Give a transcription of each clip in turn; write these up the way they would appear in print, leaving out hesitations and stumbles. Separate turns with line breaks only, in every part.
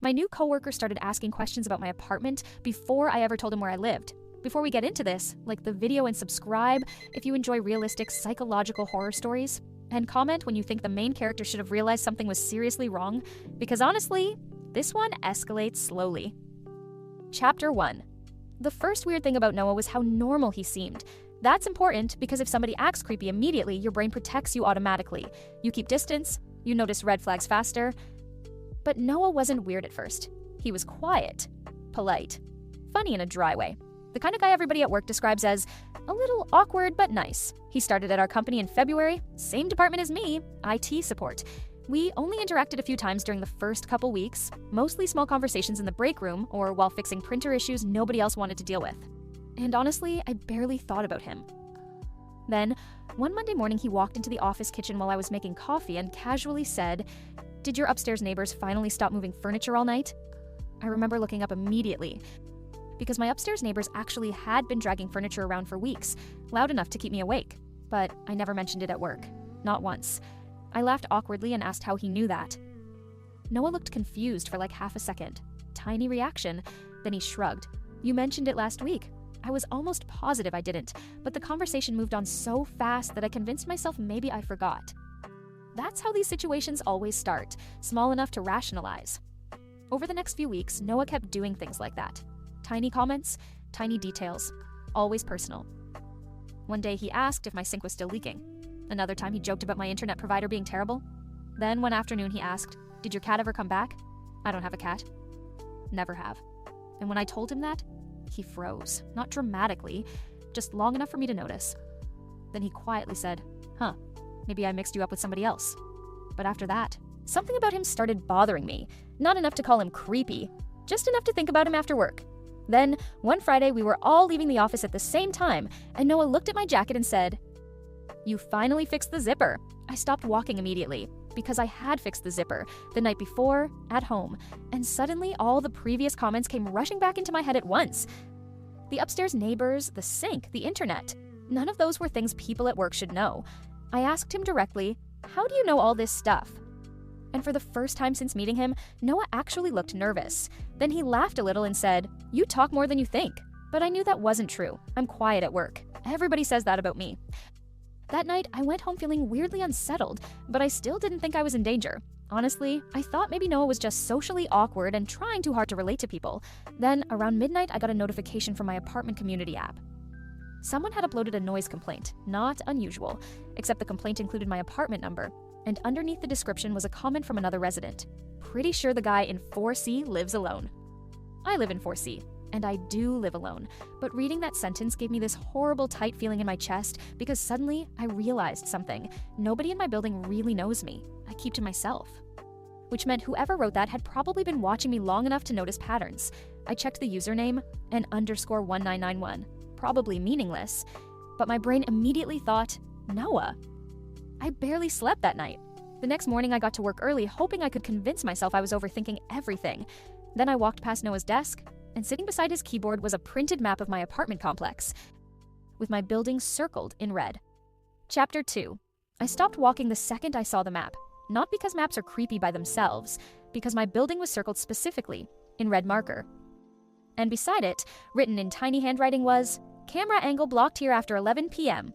My new coworker started asking questions about my apartment before I ever told him where I lived. Before we get into this, like the video and subscribe if you enjoy realistic psychological horror stories, and comment when you think the main character should have realized something was seriously wrong, because honestly, this one escalates slowly. Chapter 1. The first weird thing about Noah was how normal he seemed. That's important because if somebody acts creepy immediately, your brain protects you automatically. You keep distance, you notice red flags faster. But Noah wasn't weird at first. He was quiet, polite, funny in a dry way. The kind of guy everybody at work describes as a little awkward but nice. He started at our company in February, same department as me, IT support. We only interacted a few times during the first couple weeks, mostly small conversations in the break room or while fixing printer issues nobody else wanted to deal with. And honestly, I barely thought about him. Then, one Monday morning he walked into the office kitchen while I was making coffee and casually said, "Did your upstairs neighbors finally stop moving furniture all night?" I remember looking up immediately, because my upstairs neighbors actually had been dragging furniture around for weeks, loud enough to keep me awake. But I never mentioned it at work. Not once. I laughed awkwardly and asked how he knew that. Noah looked confused for like half a second. Tiny reaction. Then he shrugged. "You mentioned it last week." I was almost positive I didn't, but the conversation moved on so fast that I convinced myself maybe I forgot. That's how these situations always start, small enough to rationalize. Over the next few weeks, Noah kept doing things like that. Tiny comments, tiny details, always personal. One day he asked if my sink was still leaking. Another time he joked about my internet provider being terrible. Then one afternoon he asked, "Did your cat ever come back?" I don't have a cat. Never have. And when I told him that, he froze. Not dramatically, just long enough for me to notice. Then he quietly said, "Huh, maybe I mixed you up with somebody else." But after that, something about him started bothering me. Not enough to call him creepy, just enough to think about him after work. Then, one Friday, we were all leaving the office at the same time, and Noah looked at my jacket and said, "You finally fixed the zipper." I stopped walking immediately, because I had fixed the zipper the night before, at home, and suddenly all the previous comments came rushing back into my head at once. The upstairs neighbors, the sink, the internet. None of those were things people at work should know. I asked him directly, "How do you know all this stuff?" And for the first time since meeting him, Noah actually looked nervous. Then he laughed a little and said, "You talk more than you think." But I knew that wasn't true. I'm quiet at work. Everybody says that about me. That night, I went home feeling weirdly unsettled, but I still didn't think I was in danger. Honestly, I thought maybe Noah was just socially awkward and trying too hard to relate to people. Then, around midnight, I got a notification from my apartment community app. Someone had uploaded a noise complaint, not unusual, except the complaint included my apartment number, and underneath the description was a comment from another resident. Pretty sure the guy in 4C lives alone. I live in 4C, and I do live alone, but reading that sentence gave me this horrible tight feeling in my chest because suddenly I realized something. Nobody in my building really knows me. I keep to myself. Which meant whoever wrote that had probably been watching me long enough to notice patterns. I checked the username, an _1991, probably meaningless, but my brain immediately thought, Noah. I barely slept that night. The next morning I got to work early, hoping I could convince myself I was overthinking everything. Then I walked past Noah's desk, and sitting beside his keyboard was a printed map of my apartment complex, with my building circled in red. Chapter 2. I stopped walking the second I saw the map, not because maps are creepy by themselves, because my building was circled specifically, in red marker. And beside it, written in tiny handwriting was, "Camera angle blocked here after 11 p.m.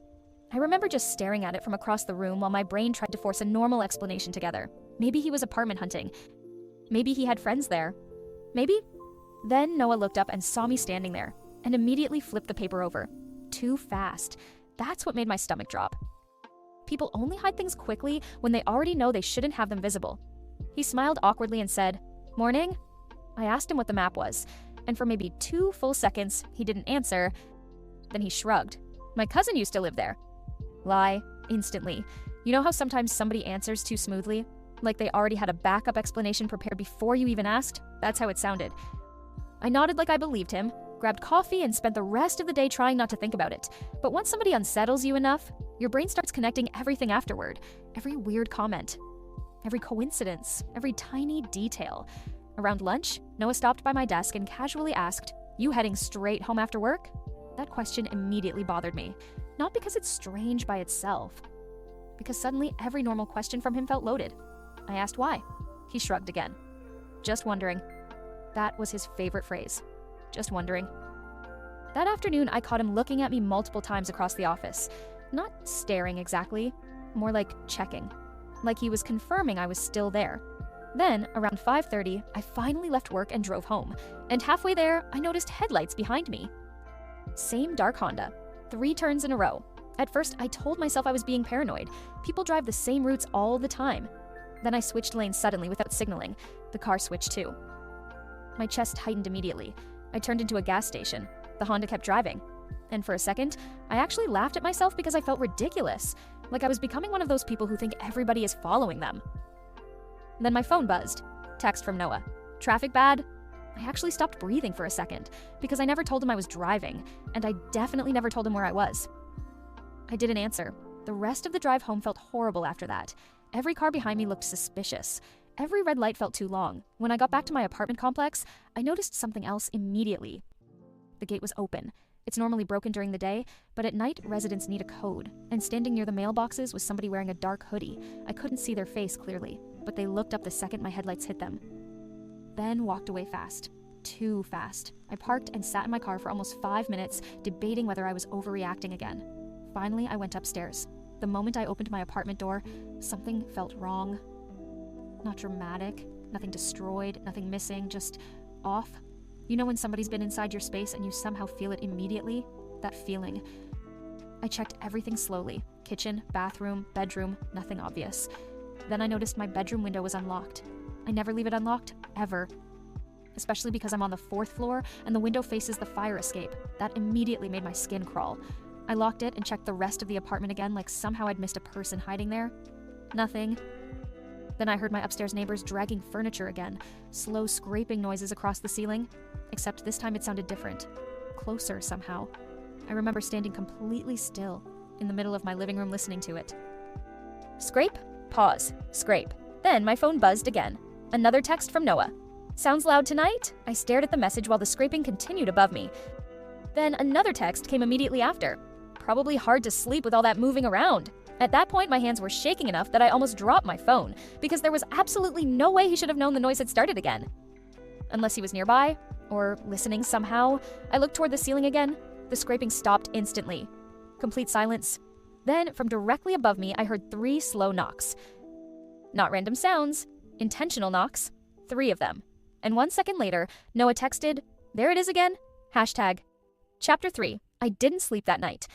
I remember just staring at it from across the room while my brain tried to force a normal explanation together. Maybe he was apartment hunting. Maybe he had friends there. Maybe. Then Noah looked up and saw me standing there, and immediately flipped the paper over. Too fast. That's what made my stomach drop. People only hide things quickly when they already know they shouldn't have them visible. He smiled awkwardly and said, "Morning?" I asked him what the map was, and for maybe 2 full seconds, he didn't answer. Then he shrugged. "My cousin used to live there." Lie, instantly. You know how sometimes somebody answers too smoothly? Like they already had a backup explanation prepared before you even asked? That's how it sounded. I nodded like I believed him, grabbed coffee, and spent the rest of the day trying not to think about it. But once somebody unsettles you enough, your brain starts connecting everything afterward. Every weird comment, every coincidence, every tiny detail. Around lunch, Noah stopped by my desk and casually asked, "You heading straight home after work?" That question immediately bothered me. Not because it's strange by itself, because suddenly every normal question from him felt loaded. I asked why. He shrugged again. "Just wondering." That was his favorite phrase. Just wondering. That afternoon, I caught him looking at me multiple times across the office. Not staring exactly, more like checking. Like he was confirming I was still there. Then, around 5:30, I finally left work and drove home. And halfway there, I noticed headlights behind me. Same dark Honda. 3 turns in a row. At first, I told myself I was being paranoid. People drive the same routes all the time. Then I switched lanes suddenly without signaling. The car switched too. My chest tightened immediately. I turned into a gas station. The Honda kept driving. And for a second, I actually laughed at myself because I felt ridiculous. Like I was becoming one of those people who think everybody is following them. Then my phone buzzed. Text from Noah. Traffic bad? I actually stopped breathing for a second because I never told him I was driving, and I definitely never told him where I was. I didn't answer. The rest of the drive home felt horrible after that. Every car behind me looked suspicious. Every red light felt too long. When I got back to my apartment complex, I noticed something else immediately. The gate was open. It's normally broken during the day, but at night, residents need a code. And standing near the mailboxes was somebody wearing a dark hoodie. I couldn't see their face clearly, but they looked up the second my headlights hit them. Ben walked away fast. Too fast. I parked and sat in my car for almost 5 minutes, debating whether I was overreacting again. Finally, I went upstairs. The moment I opened my apartment door, something felt wrong. Not dramatic, nothing destroyed, nothing missing, just off. You know when somebody's been inside your space and you somehow feel it immediately? That feeling. I checked everything slowly. Kitchen, bathroom, bedroom, nothing obvious. Then I noticed my bedroom window was unlocked. I never leave it unlocked, ever. Especially because I'm on the 4th floor and the window faces the fire escape. That immediately made my skin crawl. I locked it and checked the rest of the apartment again like somehow I'd missed a person hiding there. Nothing. Then I heard my upstairs neighbors dragging furniture again, slow scraping noises across the ceiling, except this time it sounded different, closer somehow. I remember standing completely still in the middle of my living room listening to it. Scrape, pause, scrape. Then my phone buzzed again. Another text from Noah. Sounds loud tonight? I stared at the message while the scraping continued above me. Then another text came immediately after. Probably hard to sleep with all that moving around. At that point, my hands were shaking enough that I almost dropped my phone, because there was absolutely no way he should have known the noise had started again. Unless he was nearby, or listening somehow. I looked toward the ceiling again. The scraping stopped instantly. Complete silence. Then, from directly above me, I heard 3 slow knocks. Not random sounds, intentional knocks, 3 of them. And 1 second later, Noah texted, "There it is again." Hashtag. Chapter 3. I didn't sleep that night.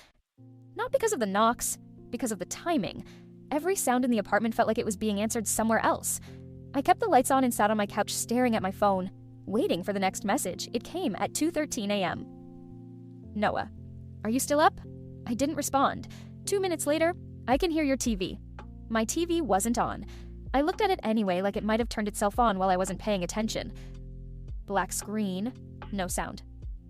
Not because of the knocks, because of the timing. Every sound in the apartment felt like it was being answered somewhere else. I kept the lights on and sat on my couch staring at my phone, waiting for the next message. It came at 2:13 a.m. Noah, are you still up? I didn't respond. 2 minutes later, I can hear your TV. My TV wasn't on. I looked at it anyway, like it might have turned itself on while I wasn't paying attention. Black screen, no sound.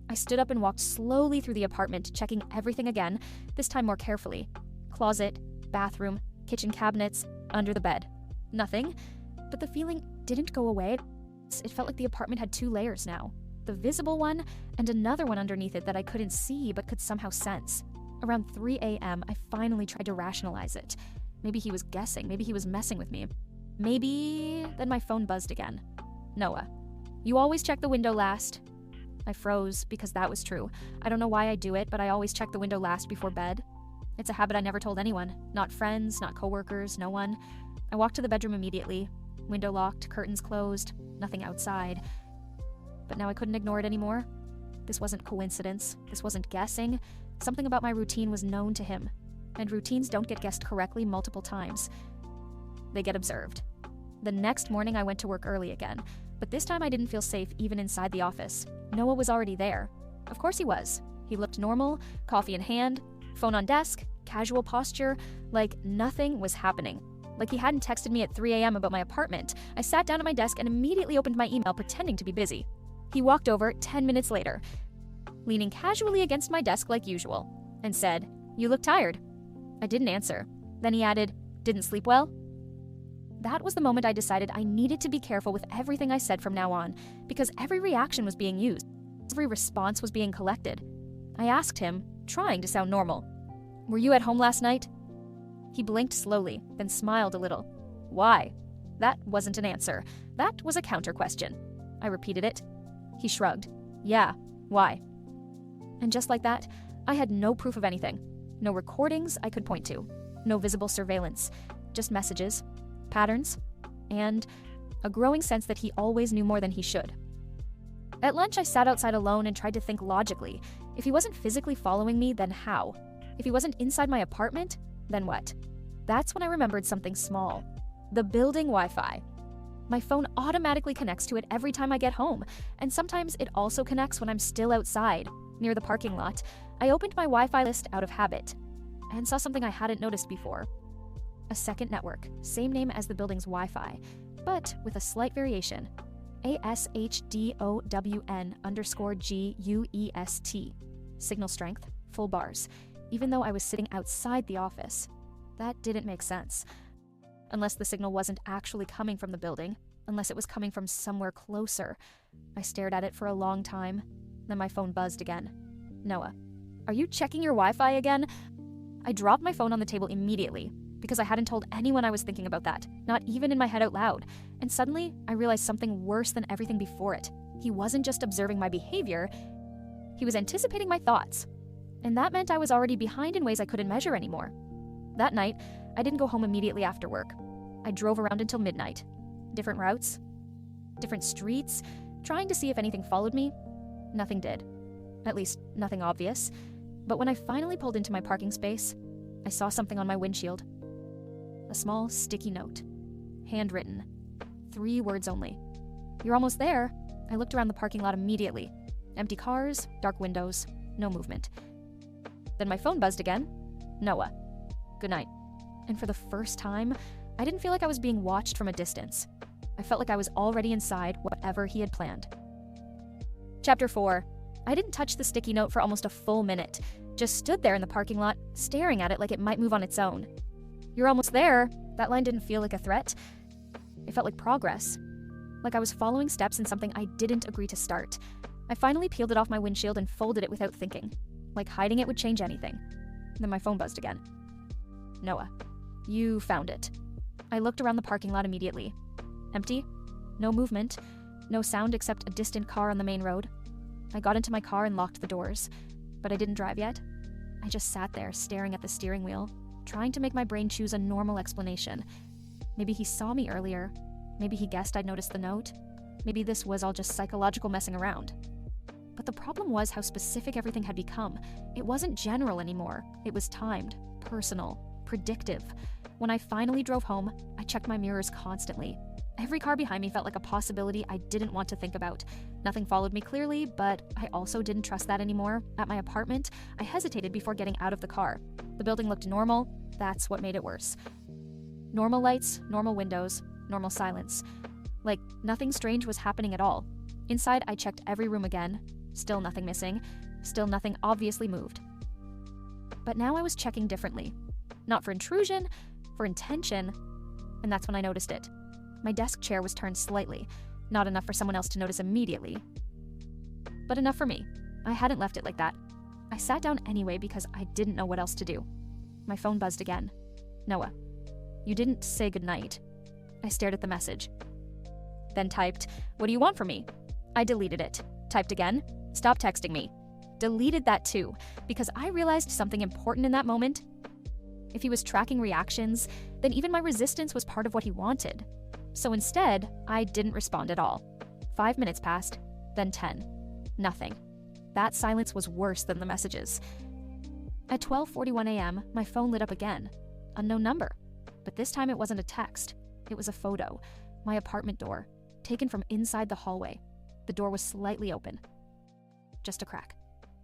I stood up and walked slowly through the apartment, checking everything again, this time more carefully. Closet, bathroom, kitchen cabinets, under the bed. Nothing. But the feeling didn't go away. It felt like the apartment had 2 layers now. The visible one and another one underneath it that I couldn't see but could somehow sense. Around 3 a.m., I finally tried to rationalize it. Maybe he was guessing. Maybe he was messing with me. Maybe... Then my phone buzzed again. Noah, you always check the window last. I froze because that was true. I don't know why I do it, but I always check the window last before bed. It's a habit I never told anyone. Not friends, not coworkers, no one. I walked to the bedroom immediately. Window locked, curtains closed, nothing outside. But now I couldn't ignore it anymore. This wasn't coincidence. This wasn't guessing. Something about my routine was known to him. And routines don't get guessed correctly multiple times. They get observed. The next morning I went to work early again, but this time I didn't feel safe even inside the office. Noah was already there. Of course he was. He looked normal, coffee in hand, phone on desk, casual posture, like nothing was happening. Like he hadn't texted me at 3 a.m. about my apartment. I sat down at my desk and immediately opened my email pretending to be busy. He walked over 10 minutes later, leaning casually against my desk like usual, and said, "You look tired." I didn't answer. Then he added, "Didn't sleep well?" That was the moment I decided I needed to be careful with everything I said from now on, because every reaction was being used. Every response was being collected. I asked him, trying to sound normal, "Were you at home last night?" He blinked slowly, then smiled a little. "Why?" That wasn't an answer. That was a counter question. I repeated it. He shrugged. Yeah, why? And just like that, I had no proof of anything. No recordings I could point to. No visible surveillance. Just messages, patterns, and a growing sense that he always knew more than he should. At lunch, I sat outside alone and tried to think logically. If he wasn't physically following me, then how? If he wasn't inside my apartment, then what? That's when I remembered something small. The building Wi-Fi. My phone automatically connects to it every time I get home, and sometimes it also connects when I'm still outside, near the parking lot. I opened my Wi-Fi list out of habit, and saw something I hadn't noticed before. A second network, same name as the building's Wi-Fi, but with a slight variation. ASHDOWN_GUEST. Signal strength, full bars, even though I was sitting outside the office. That didn't make sense. Unless the signal wasn't actually coming from the building, unless it was coming from somewhere closer. I stared at it for a long time, then my phone buzzed again. Noah, are you checking your Wi-Fi again? I dropped my phone on the table immediately, because I hadn't told anyone I was thinking about that, not even in my head out loud. And suddenly, I realized something worse than everything before it. He wasn't just observing my behavior, he was anticipating my thoughts. And that meant I was already behind in ways I couldn't measure anymore. That night, I didn't go home immediately after work. I drove around until midnight. Different routes, different streets, trying to see if anything followed me. Nothing did. At least, nothing obvious. But when I finally pulled into my parking space, I saw something on my windshield. A small, sticky note. Handwritten. 3 words only. You're almost there. I looked around the parking lot immediately. Empty cars, dark windows, no movement. Then my phone buzzed again. Noah. Good night. And for the first time, I didn't feel like I was being watched from a distance. I felt like I was already inside whatever he had planned. Chapter 4. I didn't touch the sticky note for almost a full minute. Just stood there in the parking lot, staring at it like it might move on its own. You're almost there. That line didn't feel like a threat. It felt like progress. Like I was following steps in something I didn't agree to start. I finally peeled it off my windshield and folded it without thinking. Like hiding it would change anything. Then my phone buzzed again. Noah, you found it. I looked around the parking lot immediately. Empty. No movement. No sound except a distant car on the main road. I got into my car and locked the doors. But I didn't drive yet. I just sat there staring at the steering wheel, trying to make my brain choose a normal explanation. Maybe he saw me earlier. Maybe he guessed I'd noticed the note. Maybe this was all just psychological messing around. But the problem was how specific everything had become. It wasn't general anymore. It was timed, personal, predictive. When I finally drove home, I checked my mirrors constantly. Every car behind me felt like a possibility I didn't want to think about. Nothing followed me clearly, but I also didn't trust that anymore. At my apartment, I hesitated before getting out of the car. The building looked normal. That's what made it worse. Normal lights, normal windows, normal silence. Like nothing strange was happening at all. Inside, I checked every room again. Still nothing missing. Still nothing obviously moved. But now I was checking differently. Not for intrusion, for intention. And that's when I noticed it. My desk chair was turned slightly. Not enough for someone else to notice immediately. But enough for me. I hadn't left it like that. I sat down anyway because I didn't know what else to do. My phone buzzed again. Noah, you didn't say goodnight. I stared at the message. Then typed, what do you want from me? I deleted it. Typed again, stop texting me. Deleted that too, because I realized something important in that moment. If he was tracking reactions, then even my resistance was part of what he wanted. So instead, I didn't respond at all. 5 minutes passed, then 10. Nothing. That silence was worse than the messages. At 12:41 a.m., my phone lit up again. Unknown number. But this time it wasn't a text. It was a photo. My apartment door, taken from inside the hallway. The door was slightly open. Just a crack.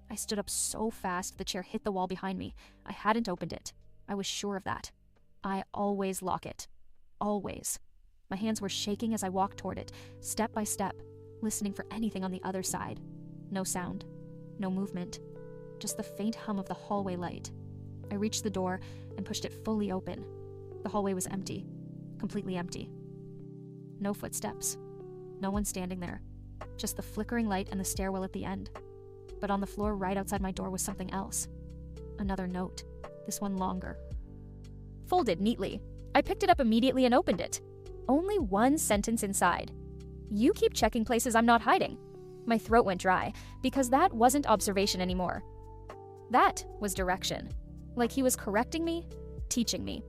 I stood up so fast the chair hit the wall behind me. I hadn't opened it. I was sure of that. I always lock it. Always. My hands were shaking as I walked toward it, step by step, listening for anything on the other side. No sound. No movement. Just the faint hum of the hallway light. I reached the door and pushed it fully open. The hallway was empty. Completely empty. No footsteps. No one standing there. Just the flickering light and the stairwell at the end. But on the floor right outside my door was something else. Another note. This one longer. Folded neatly. I picked it up immediately and opened it. Only one sentence inside. You keep checking places I'm not hiding. My throat went dry, because that wasn't observation anymore. That was direction. Like he was correcting me, teaching me.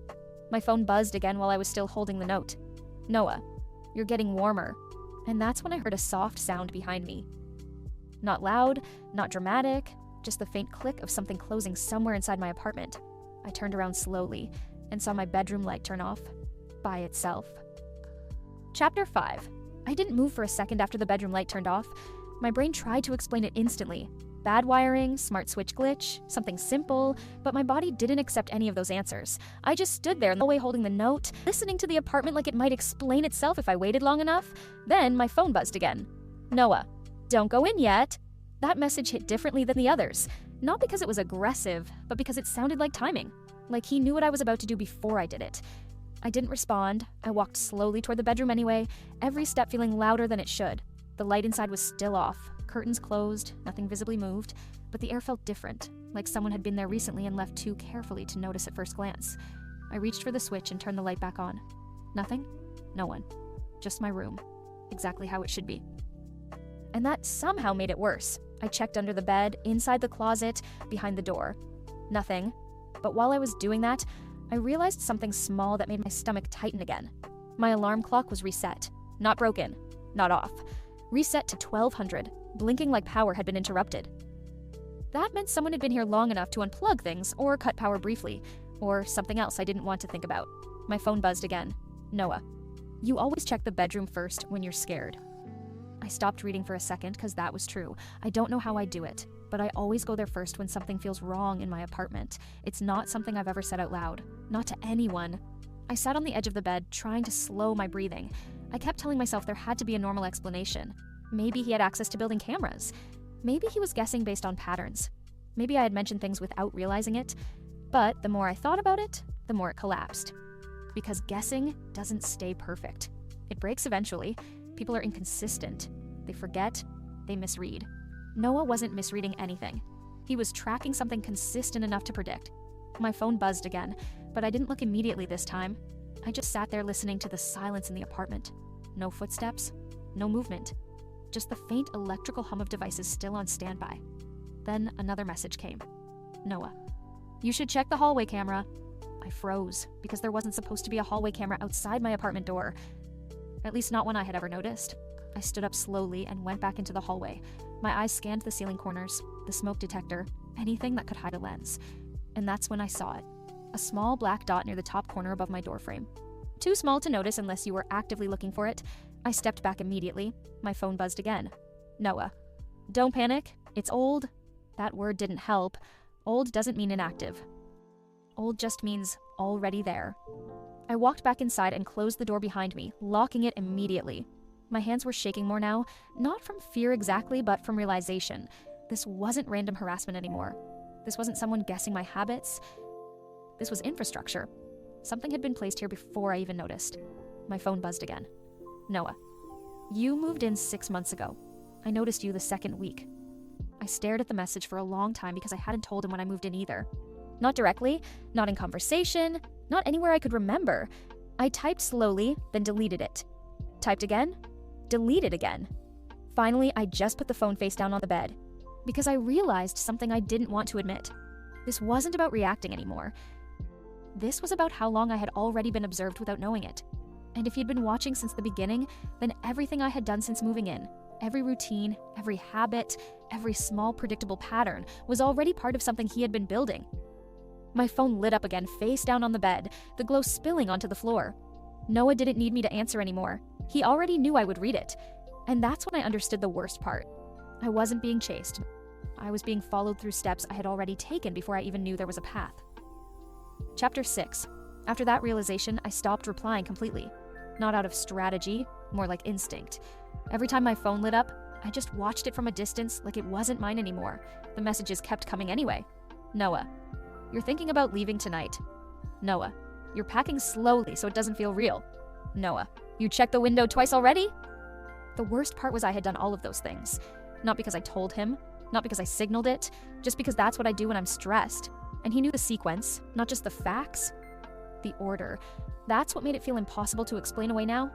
My phone buzzed again while I was still holding the note. "Noah, you're getting warmer." And that's when I heard a soft sound behind me. Not loud, not dramatic, just the faint click of something closing somewhere inside my apartment. I turned around slowly and saw my bedroom light turn off by itself. Chapter 5. I didn't move for a second after the bedroom light turned off. My brain tried to explain it instantly. Bad wiring, smart switch glitch, something simple, but my body didn't accept any of those answers. I just stood there in the hallway holding the note, listening to the apartment like it might explain itself if I waited long enough. Then my phone buzzed again. "Noah, don't go in yet." That message hit differently than the others. Not because it was aggressive, but because it sounded like timing. Like he knew what I was about to do before I did it. I didn't respond. I walked slowly toward the bedroom anyway, every step feeling louder than it should. The light inside was still off, curtains closed, nothing visibly moved, but the air felt different, like someone had been there recently and left too carefully to notice at first glance. I reached for the switch and turned the light back on. Nothing, no one, just my room, exactly how it should be. And that somehow made it worse. I checked under the bed, inside the closet, behind the door. Nothing. But while I was doing that, I realized something small that made my stomach tighten again. My alarm clock was reset. Not broken. Not off. Reset to 1200, blinking like power had been interrupted. That meant someone had been here long enough to unplug things or cut power briefly, or something else I didn't want to think about. My phone buzzed again. "Noah, you always check the bedroom first when you're scared." I stopped reading for a second because that was true. I don't know how I do it, but I always go there first when something feels wrong in my apartment. It's not something I've ever said out loud. Not to anyone. I sat on the edge of the bed, trying to slow my breathing. I kept telling myself there had to be a normal explanation. Maybe he had access to building cameras. Maybe he was guessing based on patterns. Maybe I had mentioned things without realizing it. But the more I thought about it, the more it collapsed. Because guessing doesn't stay perfect. It breaks eventually. People are inconsistent. They forget. They misread. Noah wasn't misreading anything. He was tracking something consistent enough to predict. My phone buzzed again, but I didn't look immediately this time. I just sat there listening to the silence in the apartment. No footsteps, no movement. Just the faint electrical hum of devices still on standby. Then another message came. "Noah, you should check the hallway camera." I froze, because there wasn't supposed to be a hallway camera outside my apartment door. At least not one I had ever noticed. I stood up slowly and went back into the hallway. My eyes scanned the ceiling corners, the smoke detector, anything that could hide a lens. And that's when I saw it. A small black dot near the top corner above my doorframe. Too small to notice unless you were actively looking for it. I stepped back immediately. My phone buzzed again. "Noah, don't panic. It's old." That word didn't help. Old doesn't mean inactive. Old just means already there. I walked back inside and closed the door behind me, locking it immediately. My hands were shaking more now, not from fear exactly, but from realization. This wasn't random harassment anymore. This wasn't someone guessing my habits. This was infrastructure. Something had been placed here before I even noticed. My phone buzzed again. "Noah, you moved in 6 months ago. I noticed you the second week." I stared at the message for a long time because I hadn't told him when I moved in either. Not directly, not in conversation, not anywhere I could remember. I typed slowly, then deleted it. Typed again, deleted again. Finally, I just put the phone face down on the bed because I realized something I didn't want to admit. This wasn't about reacting anymore. This was about how long I had already been observed without knowing it. And if he'd been watching since the beginning, then everything I had done since moving in, every routine, every habit, every small predictable pattern was already part of something he had been building. My phone lit up again, face down on the bed, the glow spilling onto the floor. Noah didn't need me to answer anymore. He already knew I would read it. And that's when I understood the worst part. I wasn't being chased. I was being followed through steps I had already taken before I even knew there was a path. Chapter 6. After that realization, I stopped replying completely. Not out of strategy, more like instinct. Every time my phone lit up, I just watched it from a distance like it wasn't mine anymore. The messages kept coming anyway. "Noah, you're thinking about leaving tonight." "Noah, you're packing slowly so it doesn't feel real." "Noah, you checked the window twice already?" The worst part was I had done all of those things. Not because I told him, not because I signaled it, just because that's what I do when I'm stressed. And he knew the sequence, not just the facts. The order. That's what made it feel impossible to explain away now.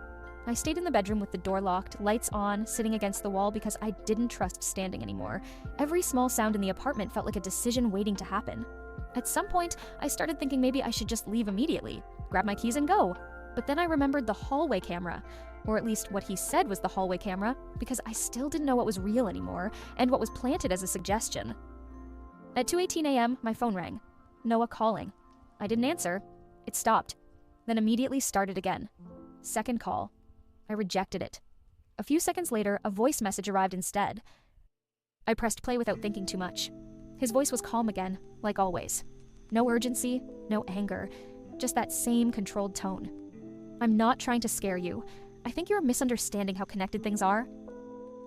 I stayed in the bedroom with the door locked, lights on, sitting against the wall because I didn't trust standing anymore. Every small sound in the apartment felt like a decision waiting to happen. At some point, I started thinking maybe I should just leave immediately, grab my keys and go. But then I remembered the hallway camera, or at least what he said was the hallway camera, because I still didn't know what was real anymore and what was planted as a suggestion. At 2:18 a.m., my phone rang. Noah calling. I didn't answer. It stopped, then immediately started again. Second call. I rejected it. A few seconds later, a voice message arrived instead. I pressed play without thinking too much. His voice was calm again, like always. No urgency, no anger, just that same controlled tone. I'm not trying to scare you. I think you're misunderstanding how connected things are.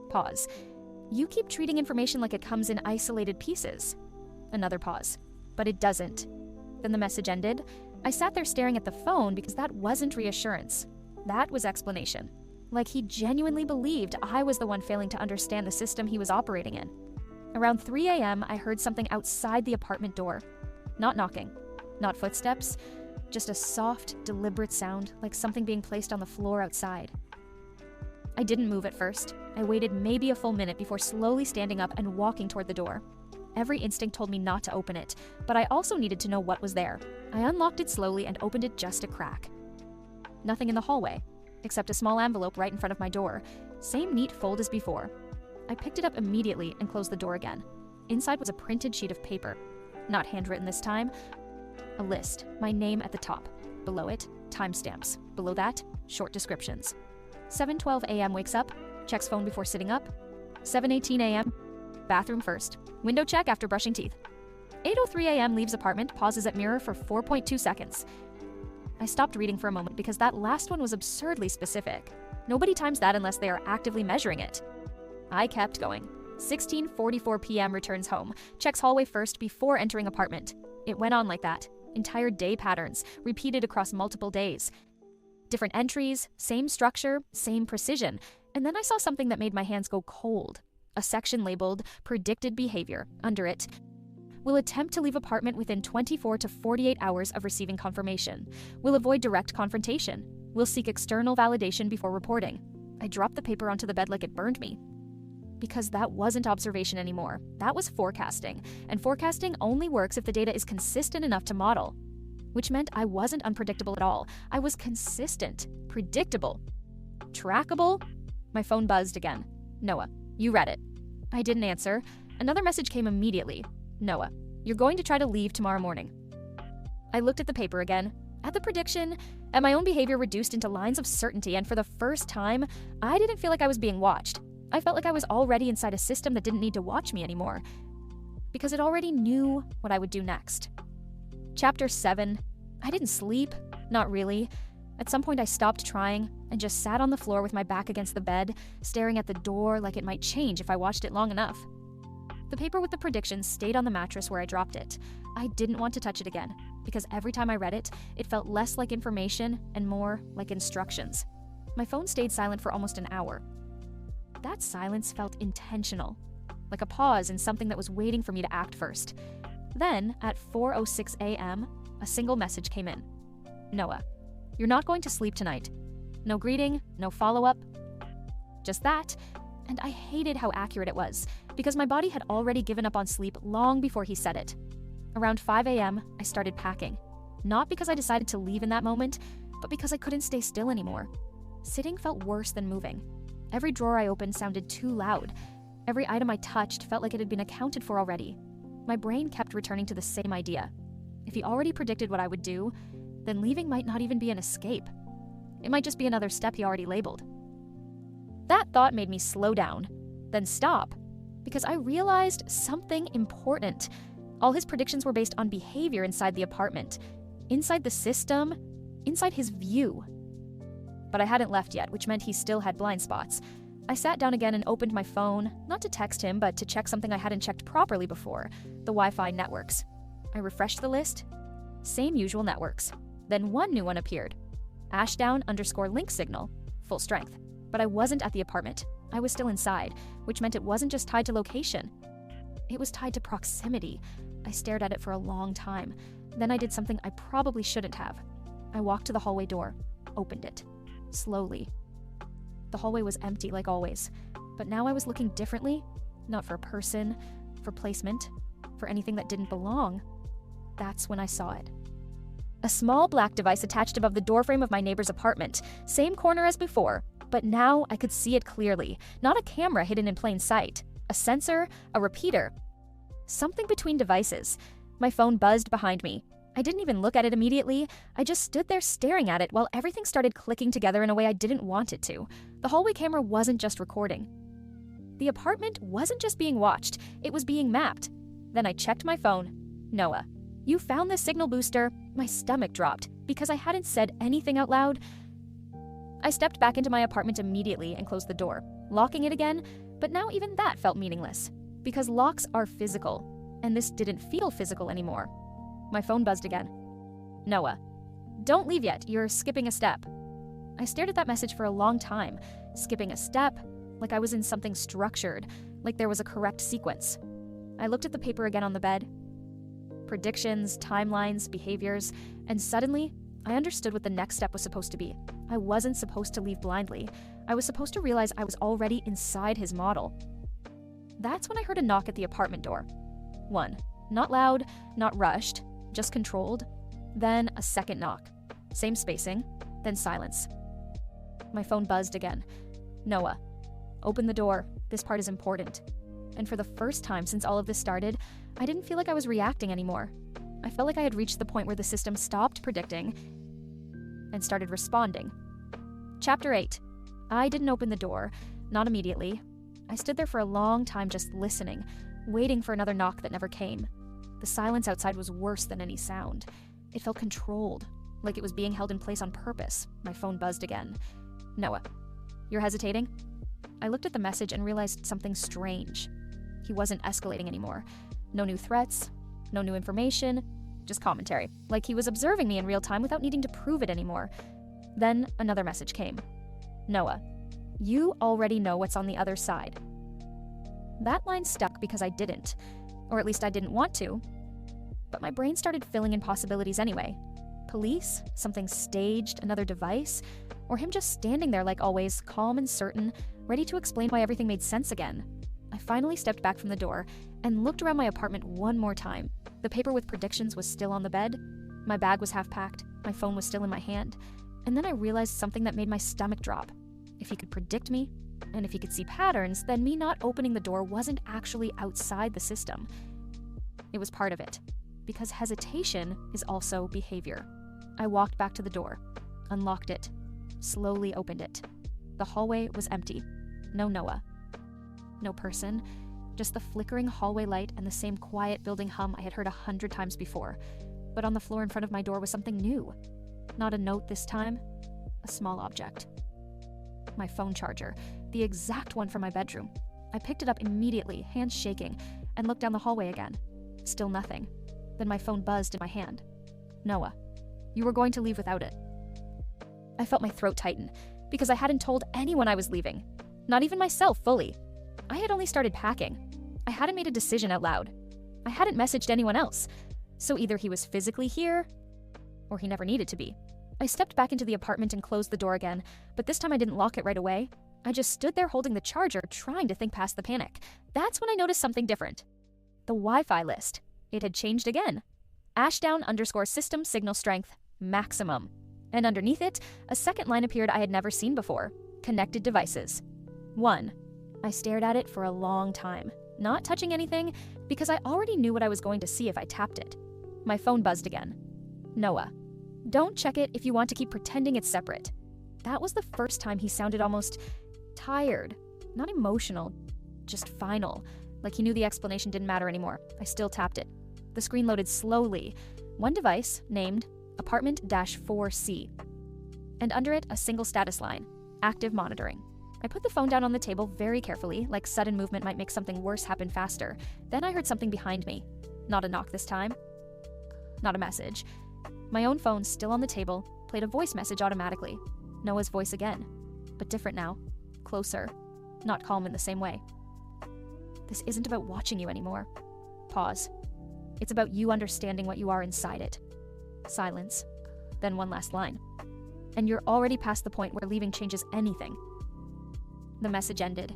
Pause. You keep treating information like it comes in isolated pieces. Another pause. But it doesn't. Then the message ended. I sat there staring at the phone because that wasn't reassurance. That was explanation. Like he genuinely believed I was the one failing to understand the system he was operating in. Around 3 a.m., I heard something outside the apartment door. Not knocking, not footsteps, just a soft, deliberate sound like something being placed on the floor outside. I didn't move at first. I waited maybe a full minute before slowly standing up and walking toward the door. Every instinct told me not to open it, but I also needed to know what was there. I unlocked it slowly and opened it just a crack. Nothing in the hallway, except a small envelope right in front of my door. Same neat fold as before. I picked it up immediately and closed the door again. Inside was a printed sheet of paper. Not handwritten this time. A list, my name at the top. Below it, timestamps. Below that, short descriptions. 7:12 a.m. wakes up, checks phone before sitting up. 7:18 a.m., bathroom first. Window check after brushing teeth. 8:03 a.m. leaves apartment, pauses at mirror for 4.2 seconds. I stopped reading for a moment because that last one was absurdly specific. Nobody times that unless they are actively measuring it. I kept going. 16:44 p.m. returns home, checks hallway first before entering apartment. It went on like that. Entire day patterns, repeated across multiple days. Different entries, same structure, same precision. And then I saw something that made my hands go cold. A section labeled Predicted Behavior. Under it, will attempt to leave apartment within 24 to 48 hours of receiving confirmation. Will avoid direct confrontation. Will seek external validation before reporting. I dropped the paper onto the bed like it burned me. Because that wasn't observation anymore. That was forecasting. And forecasting only works if the data is consistent enough to model. Which meant I wasn't unpredictable at all. I was consistent, predictable, trackable. My phone buzzed again. Noah, you read it. I didn't answer. Another message came immediately. Noah, you're going to try to leave tomorrow morning. I looked at the paper again, at the prediction, at my own behavior reduced into lines of certainty, and for the first time, I didn't feel like I was being watched. I felt like I was already inside a system that didn't need to watch me anymore, because it already knew what I would do next. Chapter 7. I didn't sleep. Not really. At some point I stopped trying and just sat on the floor with my back against the bed, staring at the door like it might change if I watched it long enough. The paper with the predictions stayed on the mattress where I dropped it. I didn't want to touch it again, because every time I read it, it felt less like information and more like instructions. My phone stayed silent for almost an hour. That silence felt intentional, like a pause in something that was waiting for me to act first. Then, at 4:06 a.m., a single message came in. Noah, you're not going to sleep tonight. No greeting, no follow-up. Just that, and I hated how accurate it was, because my body had already given up on sleep long before he said it. Around 5 a.m., I started packing. Not because I decided to leave in that moment, but because I couldn't stay still anymore. Sitting felt worse than moving. Every drawer I opened sounded too loud. Every item I touched felt like it had been accounted for already. My brain kept returning to the same idea. If he already predicted what I would do, then leaving might not even be an escape. It might just be another step he already labeled. That thought made me slow down, then stop, because I realized something important. All his predictions were based on behavior inside the apartment, inside the system, inside his view. But I hadn't left yet, which meant he still had blind spots. I sat down again and opened my phone, not to text him, but to check something I hadn't checked properly before, the Wi-Fi networks. I refreshed the list. Same usual networks. Then one new one appeared. Ashdown_link signal, full strength. But I wasn't at the apartment. I was still inside, which meant it wasn't just tied to location. It was tied to proximity. I stared at it for a long time. Then I did something I probably shouldn't have. I walked to the hallway door, opened it. Slowly. The hallway was empty like always, but now I was looking differently, not for a person, for placement, for anything that didn't belong. That's when I saw it. A small black device attached above the doorframe of my neighbor's apartment, same corner as before, but now I could see it clearly, not a camera hidden in plain sight, a sensor, a repeater, something between devices. My phone buzzed behind me. I didn't even look at it immediately. I just stood there staring at it while everything started clicking together in a way I didn't want it to. The hallway camera wasn't just recording. The apartment wasn't just being watched, it was being mapped. Then I checked my phone. Noah, you found the signal booster. My stomach dropped because I hadn't said anything out loud. I stepped back into my apartment immediately and closed the door, locking it again, but now even that felt meaningless because locks are physical, and this didn't feel physical anymore. My phone buzzed again. Noah, don't leave yet, you're skipping a step. I stared at that message for a long time, skipping a step, like I was in something structured, like there was a correct sequence. I looked at the paper again on the bed. Predictions, timelines, behaviors, and suddenly, I understood what the next step was supposed to be. I wasn't supposed to leave blindly. I was supposed to realize I was already inside his model. That's when I heard a knock at the apartment door. One, not loud, not rushed, just controlled. Then a second knock. Same spacing, then silence. My phone buzzed again. Noah, open the door. This part is important. And for the first time since all of this started, I didn't feel like I was reacting anymore. I felt like I had reached the point where the system stopped predicting and started responding. Chapter 8. I didn't open the door, not immediately. I stood there for a long time just listening, waiting for another knock that never came. The silence outside was worse than any sound. It felt controlled, like it was being held in place on purpose. My phone buzzed again. Noah, you're hesitating? I looked at the message and realized something strange. He wasn't escalating anymore. No new threats, no new information, just commentary, like he was observing me in real time without needing to prove it anymore. Then another message came. Noah, you already know what's on the other side. That line stuck because I didn't, or at least I didn't want to, but my brain started filling in possibilities anyway. Police, something staged, another device, or him just standing there like always, calm and certain, ready to explain why everything made sense again. I finally stepped back from the door and looked around my apartment one more time. The paper with predictions was still on the bed. My bag was half packed. My phone was still in my hand. And then I realized something that made my stomach drop. If he could predict me, and if he could see patterns, then me not opening the door wasn't actually outside the system. It was part of it. Because hesitation is also behavior. I walked back to the door, unlocked it, slowly opened it. The hallway was empty. No Noah. No person. Just the flickering hallway light and the same quiet building hum I had heard 100 times before. But on the floor in front of my door was something new. Not a note this time, a small object. My phone charger, the exact one from my bedroom. I picked it up immediately, hands shaking, and looked down the hallway again. Still nothing. Then my phone buzzed in my hand. Noah, you were going to leave without it. I felt my throat tighten, because I hadn't told anyone I was leaving. Not even myself fully. I had only started packing. I hadn't made a decision out loud. I hadn't messaged anyone else. So either he was physically here, or he never needed to be. I stepped back into the apartment and closed the door again, but this time I didn't lock it right away. I just stood there holding the charger, trying to think past the panic. That's when I noticed something different. The Wi-Fi list. It had changed again. Ashdown_system signal strength maximum. And underneath it, a second line appeared I had never seen before. Connected devices. 1. I stared at it for a long time, not touching anything, because I already knew what I was going to see if I tapped it. My phone buzzed again. Noah, don't check it if you want to keep pretending it's separate. That was the first time he sounded almost tired, not emotional, just final, like he knew the explanation didn't matter anymore. I still tapped it. The screen loaded slowly. One device, named Apartment-4C, and under it, a single status line, active monitoring. I put the phone down on the table very carefully, like sudden movement might make something worse happen faster. Then I heard something behind me. Not a knock this time. Not a message. My own phone, still on the table, played a voice message automatically. Noah's voice again, but different now. Closer. Not calm in the same way. This isn't about watching you anymore. Pause. It's about you understanding what you are inside it. Silence. Then one last line. And you're already past the point where leaving changes anything. The message ended.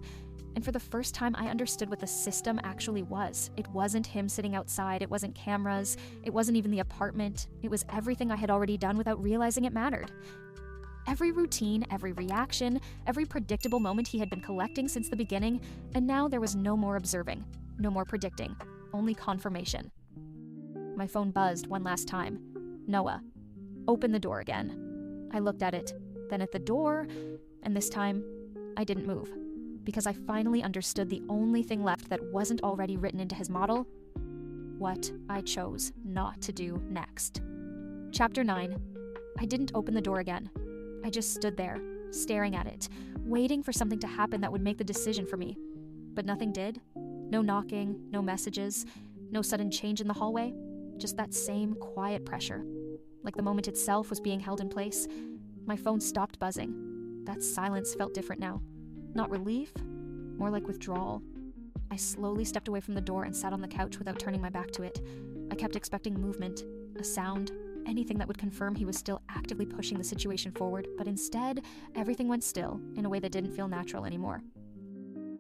And for the first time, I understood what the system actually was. It wasn't him sitting outside. It wasn't cameras. It wasn't even the apartment. It was everything I had already done without realizing it mattered. Every routine, every reaction, every predictable moment he had been collecting since the beginning, and now there was no more observing, no more predicting, only confirmation. My phone buzzed one last time. Noah. Open the door again. I looked at it, then at the door, and this time, I didn't move. Because I finally understood the only thing left that wasn't already written into his model: what I chose not to do next. Chapter 9. I didn't open the door again. I just stood there, staring at it, waiting for something to happen that would make the decision for me. But nothing did. No knocking, no messages, no sudden change in the hallway. Just that same quiet pressure. Like the moment itself was being held in place. My phone stopped buzzing. That silence felt different now. Not relief, more like withdrawal. I slowly stepped away from the door and sat on the couch without turning my back to it. I kept expecting movement, a sound, anything that would confirm he was still actively pushing the situation forward, but instead, everything went still in a way that didn't feel natural anymore.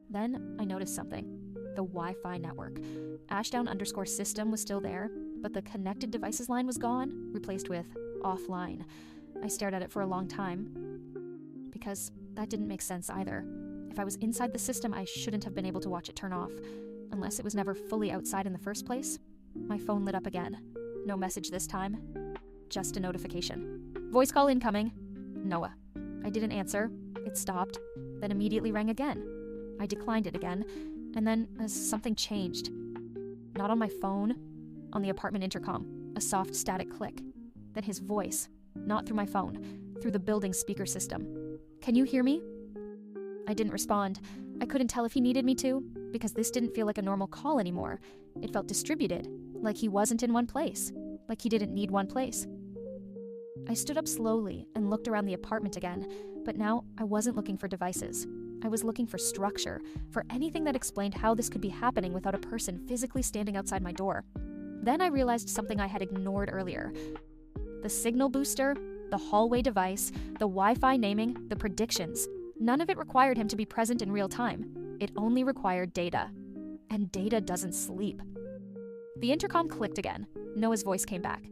Then I noticed something. The Wi-Fi network. Ashdown_system was still there, but the connected devices line was gone, replaced with offline. I stared at it for a long time, because that didn't make sense either. If I was inside the system, I shouldn't have been able to watch it turn off, unless it was never fully outside in the first place. My phone lit up again. No message this time, just a notification. Voice call incoming. Noah. I didn't answer. It stopped, then immediately rang again. I declined it again, and then something changed. Not on my phone, on the apartment intercom, a soft static click. Then his voice, not through my phone, through the building speaker system. Can you hear me? I didn't respond. I couldn't tell if he needed me to, because this didn't feel like a normal call anymore. It felt distributed, like he wasn't in one place, like he didn't need one place. I stood up slowly and looked around the apartment again, but now I wasn't looking for devices. I was looking for structure, for anything that explained how this could be happening without a person physically standing outside my door. Then I realized something I had ignored earlier. The signal booster, the hallway device, the Wi-Fi naming, the predictions. None of it required him to be present in real time. It only required data. And data doesn't sleep. The intercom clicked again. Noah's voice came back.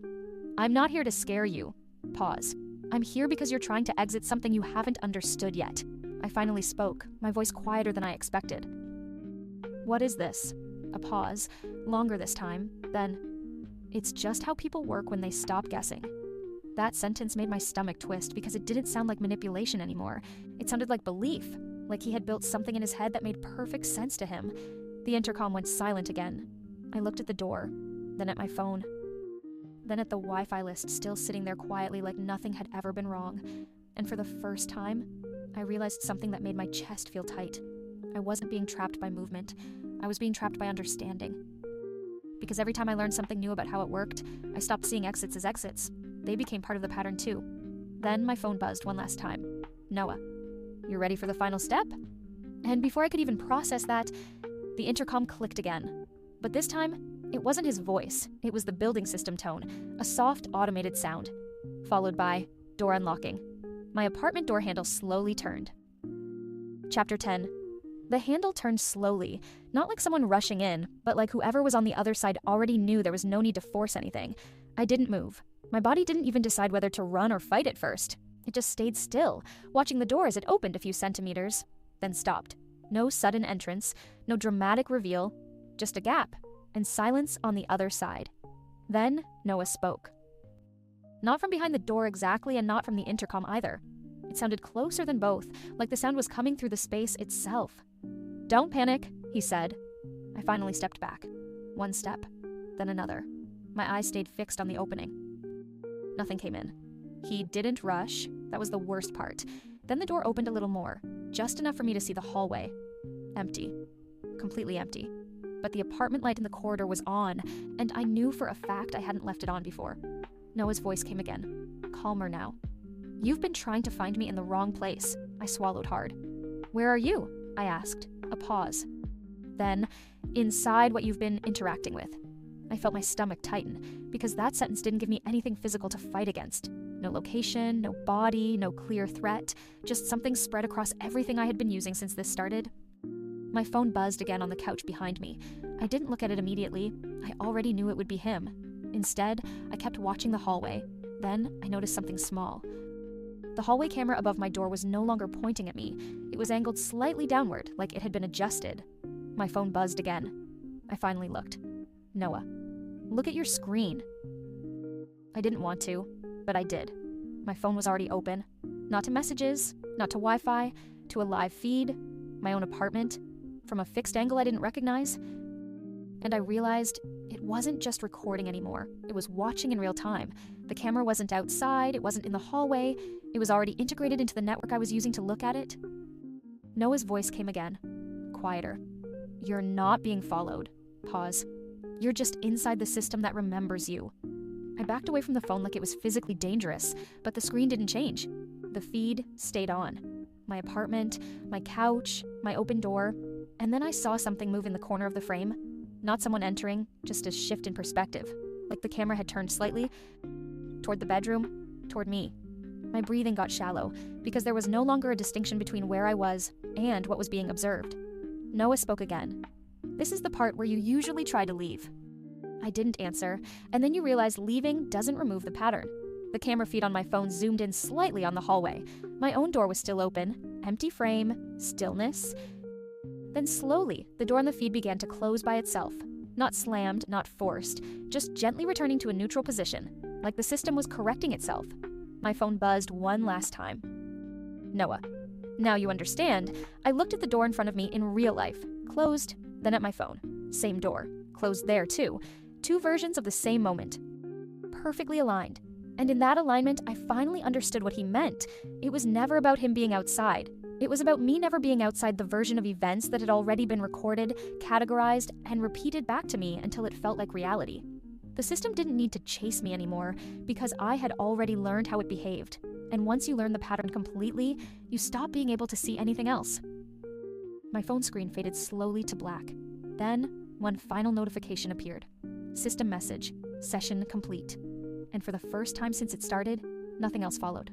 I'm not here to scare you. Pause. I'm here because you're trying to exit something you haven't understood yet. I finally spoke, my voice quieter than I expected. What is this? A pause, longer this time, then, it's just how people work when they stop guessing. That sentence made my stomach twist because it didn't sound like manipulation anymore. It sounded like belief, like he had built something in his head that made perfect sense to him. The intercom went silent again. I looked at the door, then at my phone, then at the Wi-Fi list still sitting there quietly like nothing had ever been wrong. And for the first time, I realized something that made my chest feel tight. I wasn't being trapped by movement. I was being trapped by understanding. Because every time I learned something new about how it worked, I stopped seeing exits as exits. They became part of the pattern too. Then my phone buzzed one last time. Noah, you're ready for the final step? And before I could even process that, the intercom clicked again. But this time, it wasn't his voice. It was the building system tone, a soft, automated sound, followed by door unlocking. My apartment door handle slowly turned. Chapter 10. The handle turned slowly, not like someone rushing in, but like whoever was on the other side already knew there was no need to force anything. I didn't move. My body didn't even decide whether to run or fight at first. It just stayed still, watching the door as it opened a few centimeters, then stopped. No sudden entrance, no dramatic reveal, just a gap, and silence on the other side. Then Noah spoke. Not from behind the door exactly, and not from the intercom either. It sounded closer than both, like the sound was coming through the space itself. Don't panic, he said. I finally stepped back. One step, then another. My eyes stayed fixed on the opening. Nothing came in. He didn't rush. That was the worst part. Then the door opened a little more, just enough for me to see the hallway. Empty. Completely empty. But the apartment light in the corridor was on, and I knew for a fact I hadn't left it on before. Noah's voice came again, calmer now. You've been trying to find me in the wrong place. I swallowed hard. Where are you? I asked. A pause. Then, inside what you've been interacting with. I felt my stomach tighten, because that sentence didn't give me anything physical to fight against. No location, no body, no clear threat, just something spread across everything I had been using since this started. My phone buzzed again on the couch behind me. I didn't look at it immediately. I already knew it would be him. Instead, I kept watching the hallway. Then, I noticed something small. The hallway camera above my door was no longer pointing at me. It was angled slightly downward, like it had been adjusted. My phone buzzed again. I finally looked. Noah, look at your screen. I didn't want to, but I did. My phone was already open. Not to messages, not to Wi-Fi, to a live feed, my own apartment, from a fixed angle I didn't recognize. And I realized it wasn't just recording anymore. It was watching in real time. The camera wasn't outside, it wasn't in the hallway, it was already integrated into the network I was using to look at it. Noah's voice came again, quieter. You're not being followed. Pause. You're just inside the system that remembers you. I backed away from the phone like it was physically dangerous, but the screen didn't change. The feed stayed on. My apartment, my couch, my open door, and then I saw something move in the corner of the frame. Not someone entering, just a shift in perspective. Like the camera had turned slightly toward the bedroom, toward me. My breathing got shallow because there was no longer a distinction between where I was and what was being observed. Noah spoke again. This is the part where you usually try to leave. I didn't answer, and then you realize leaving doesn't remove the pattern. The camera feed on my phone zoomed in slightly on the hallway. My own door was still open, empty frame, stillness. Then slowly, the door on the feed began to close by itself. Not slammed, not forced, just gently returning to a neutral position, like the system was correcting itself. My phone buzzed one last time. Noah. Now you understand. I looked at the door in front of me in real life. Closed, then at my phone. Same door. Closed there too. Two versions of the same moment. Perfectly aligned. And in that alignment, I finally understood what he meant. It was never about him being outside. It was about me never being outside the version of events that had already been recorded, categorized, and repeated back to me until it felt like reality. The system didn't need to chase me anymore because I had already learned how it behaved. And once you learn the pattern completely, you stop being able to see anything else. My phone screen faded slowly to black. Then, one final notification appeared. System message, session complete. And for the first time since it started, nothing else followed.